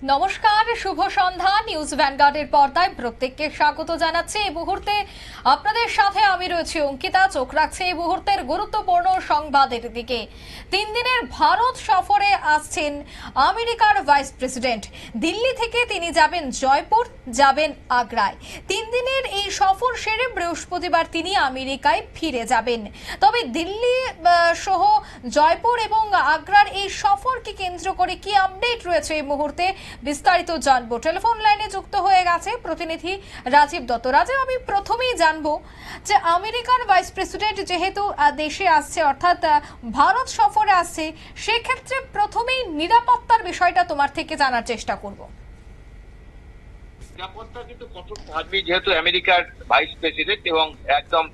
নমস্কার, শুভ সন্ধ্যা। নিউজ ভ্যানগার্ডের পর্দায় প্রত্যেককে স্বাগত জানাচ্ছি। এই মুহূর্তে আপনাদের সাথে আমি রয়েছি অঙ্কিতা। চোখ রাখছে এই মুহূর্তের গুরুত্বপূর্ণ সংবাদের দিকে। 3 দিনের ভারত সফরে আসছেন আমেরিকার ভাইস প্রেসিডেন্ট। দিল্লি থেকে তিনি যাবেন জয়পুর, যাবেন আগ্রায়। 3 দিনের এই সফর সেরে বৃহস্পতিবার তিনি আমেরিকায় ফিরে যাবেন। তবে দিল্লি সহ জয়পুর এবং আগ্রার এই সফরকে কেন্দ্র করে কি আপডেট রয়েছে এই মুহূর্তে বিস্তারিত জানবো। টেলিফোন লাইনে যুক্ত হয়ে গেছে প্রতিনিধি রাজীব দত্ত। রাজীব, আমি প্রথমেই জানবো যে আমেরিকার ভাইস প্রেসিডেন্ট যেহেতু দেশে আসছে, অর্থাৎ ভারত সফরে আসছে, সেক্ষেত্রে প্রথমেই নিরাপত্তার বিষয়টা তোমার থেকে জানার চেষ্টা করব। নিরাপত্তা কিন্তু কঠোর থাকবে, যেহেতু আমেরিকার ভাইস প্রেসিডেন্ট এবং একদম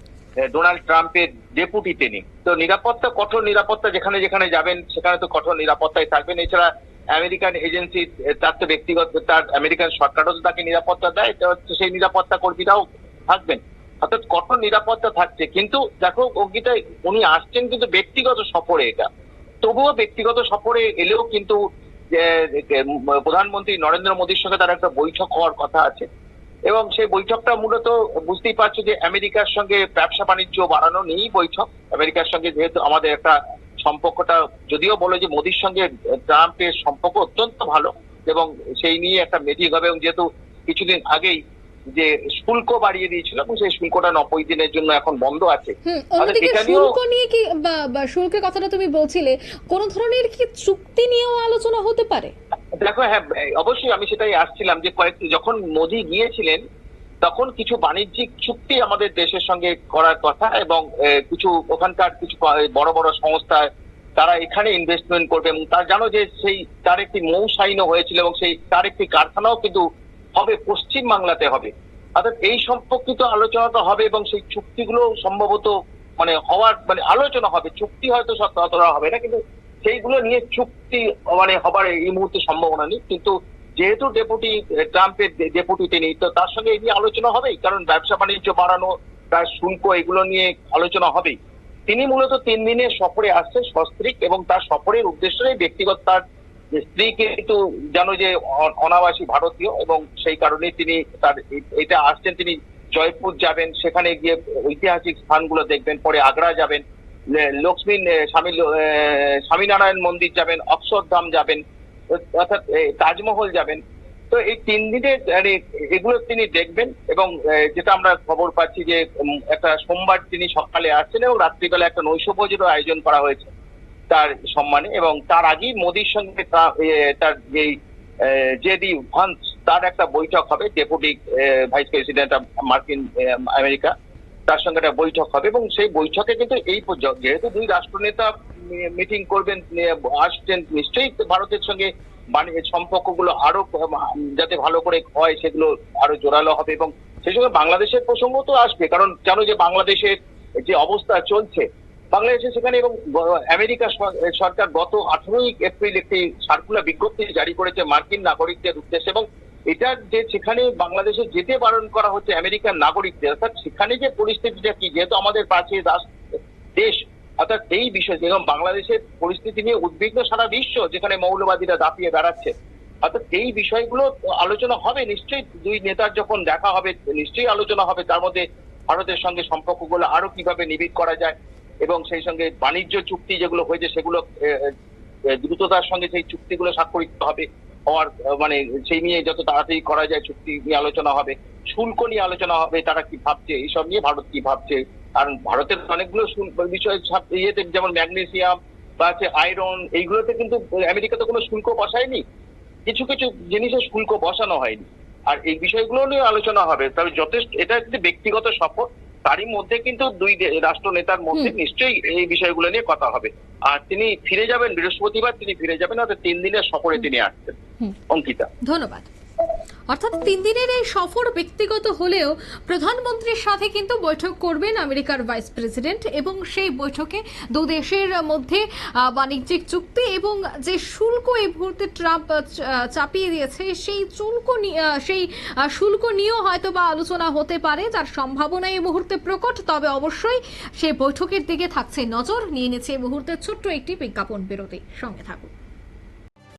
ডোনাল্ড ট্রাম্পের ডেপুটি তিনি। তো নিরাপত্তা, কঠোর নিরাপত্তা, যেখানে যেখানে যাবেন সেখানে তো কঠোর নিরাপত্তায় থাকবেন। এছাড়া আমেরিকান এজেন্সি, তার তো ব্যক্তিগত, তার আমেরিকান সরকারও তো তাকে নিরাপত্তা দেয়, সেই নিরাপত্তা কর্মীরাও থাকবেন, অর্থাৎ কঠোর নিরাপত্তা থাকছে। কিন্তু দেখো অঙ্কিতা, উনি আসছেন কিন্তু ব্যক্তিগত সফরে, এটা তবুও ব্যক্তিগত সফরে এলেও কিন্তু প্রধানমন্ত্রী নরেন্দ্র মোদীর সঙ্গে তার একটা বৈঠক হওয়ার কথা আছে, এবং সেই বৈঠকটা মূলত বুঝতেই পারছো যে আমেরিকার সঙ্গে ব্যবসা বাণিজ্য বাড়ানো নিয়েই বৈঠক। আমেরিকার সঙ্গে যেহেতু আমাদের একটা সম্পর্কটা, যদিও বলে যে মোদীর সঙ্গে ট্রাম্পের সম্পর্ক অত্যন্ত ভালো, এবং সেই নিয়ে একটা মিটিং হবে। এবং যেহেতু কিছুদিন আগেই যে শুল্ক বাড়িয়ে দিয়েছিল, এবং সেই শুল্কটা 90 দিনের জন্য এখন বন্ধ আছে। শুল্ক নিয়ে কি, শুল্কের কথাটা তুমি বলছিলে, কোন ধরনের কি চুক্তি নিয়েও আলোচনা হতে পারে? দেখো, হ্যাঁ অবশ্যই, আমি সেটাই আসছিলাম যে যখন মোদী গিয়েছিলেন তখন কিছু বাণিজ্যিক চুক্তি আমাদের দেশের সঙ্গে করার কথা, এবং কিছু ওখানকার কিছু বড় বড় সংস্থা তারা এখানে ইনভেস্টমেন্ট করবে, এবং তার জানো যে সেই তার একটি মৌ সাইনও হয়েছিল, এবং সেই তার একটি কারখানাও কিন্তু হবে পশ্চিম বাংলাতে হবে। অর্থাৎ এই সম্পর্কিত আলোচনাটা হবে, এবং সেই চুক্তিগুলো সম্ভবত হওয়ার আলোচনা হবে, চুক্তি হয়তো ততটা হবে না, কিন্তু সেইগুলো নিয়ে চুক্তি হবার এই মুহূর্তে সম্ভাবনা নেই। কিন্তু যেহেতু ট্রাম্পের ডেপুটি তিনি, তো তার সঙ্গে এই নিয়ে আলোচনা হবেই, কারণ ব্যবসা বাণিজ্য বাড়ানো, তার শুল্ক, এগুলো নিয়ে আলোচনা হবেই। তিনি মূলত 3 দিনের সফরে আসছেন সস্ত্রীক, এবং তার সফরের উদ্দেশ্যে ব্যক্তিগত তার স্ত্রীকে কিন্তু জানো যে অনাবাসী ভারতীয়, এবং সেই কারণে তিনি তার এটা আসছেন। তিনি জয়পুর যাবেন, সেখানে গিয়ে ঐতিহাসিক স্থানগুলো দেখবেন, পরে আগ্রা যাবেন, স্বামীনারায়ণ মন্দির যাবেন, অক্ষরধাম যাবেন, অর্থাৎ তাজমহল যাবেন। তো এই 3 দিনের এগুলো তিনি দেখবেন, এবং যেটা আমরা খবর পাচ্ছি যে একটা সোমবার তিনি সকালে আসছেন, এবং রাত্রিবেলা একটা নৈশভোজেরও আয়োজন করা হয়েছে তার সম্মানে। এবং তার আগেই মোদীর সঙ্গে তার জেডি ভান্স, তার একটা বৈঠক হবে, deputy vice president of America, তার সঙ্গে একটা বৈঠক হবে। এবং সেই বৈঠকে কিন্তু যেহেতু 2 রাষ্ট্রনেতা মিটিং করবেন, আসছেন, নিশ্চয়ই ভারতের সঙ্গে সম্পর্কগুলো আরো যাতে ভালো করে হয় সেগুলো আরো জোরালো হবে, এবং সেই সঙ্গে বাংলাদেশের প্রসঙ্গ তো আসবে, কারণ জানো যে বাংলাদেশের যে অবস্থা চলছে বাংলাদেশে সেখানে, এবং আমেরিকা সরকার গত 18 এপ্রিল একটি সার্কুলার বিজ্ঞপ্তি জারি করেছে মার্কিন নাগরিকদের উদ্দেশ্যে, এবং এটা যে সেখানে বাংলাদেশে যেতে বারণ করা হচ্ছে আমেরিকান নাগরিকদের, অর্থাৎ সেখানে যে পরিস্থিতিটা কি, যেহেতু আমাদের পাশে দেশ, অর্থাৎ এই বিষয়, এবং বাংলাদেশের পরিস্থিতি নিয়ে উদ্বিগ্ন সারা বিশ্ব, যেখানে মৌলবাদীরা দাপিয়ে বেড়াচ্ছে, অর্থাৎ এই বিষয়গুলো আলোচনা হবে নিশ্চয়ই। 2 নেতার যখন দেখা হবে নিশ্চয়ই আলোচনা হবে, তার মধ্যে ভারতের সঙ্গে সম্পর্কগুলো আরো কিভাবে নিবিড় করা যায়, এবং সেই সঙ্গে বাণিজ্য চুক্তি যেগুলো হয়েছে সেগুলো দ্রুততার সঙ্গে সেই চুক্তিগুলো স্বাক্ষরিত হবে হওয়ার, সেই নিয়ে যত তাড়াতাড়ি করা যায় চুক্তি নিয়ে আলোচনা হবে, শুল্ক নিয়ে আলোচনা হবে, তারা কি ভাবছে এইসব নিয়ে, ভারত কি ভাবছে। কারণ ভারতের অনেকগুলো বিষয় ইয়েতে, যেমন ম্যাগনেসিয়াম বা আয়রন, এইগুলোতে কিন্তু আমেরিকাতে কোনো শুল্ক বসায়নি, কিছু কিছু জিনিসের শুল্ক বসানো হয়নি, আর এই বিষয়গুলো নিয়ে আলোচনা হবে। তবে যথেষ্ট, এটা একটি ব্যক্তিগত সফর, তারই মধ্যে কিন্তু 2 রাষ্ট্র নেতার মধ্যে নিশ্চয়ই এই বিষয়গুলো নিয়ে কথা হবে। আর তিনি ফিরে যাবেন বৃহস্পতিবার, তিনি ফিরে যাবেন, অর্থাৎ 3 দিনের সফরে তিনি আসছেন। অঙ্কিতা, ধন্যবাদ। অর্থাৎ 3 দিনের এই সফর ব্যক্তিগত হলেও প্রধানমন্ত্রীর সাথে কিন্তু বৈঠক করবেন আমেরিকার ভাইস প্রেসিডেন্ট, এবং সেই বৈঠকে 2 দেশের মধ্যে বাণিজ্যিক চুক্তি এবং যে শুল্ক এই মুহূর্তে ট্রাম্প চাপিয়ে দিয়েছে সেই শুল্ক নিয়েও হয়তো বা আলোচনা হতে পারে, যার সম্ভাবনা এই মুহূর্তে প্রকট। তবে অবশ্যই সেই বৈঠকের দিকে থাকছে নজর। নিয়ে নিচ্ছে এই মুহূর্তে ছোট্ট একটি বিজ্ঞাপন বিরতি, সঙ্গে থাকুন।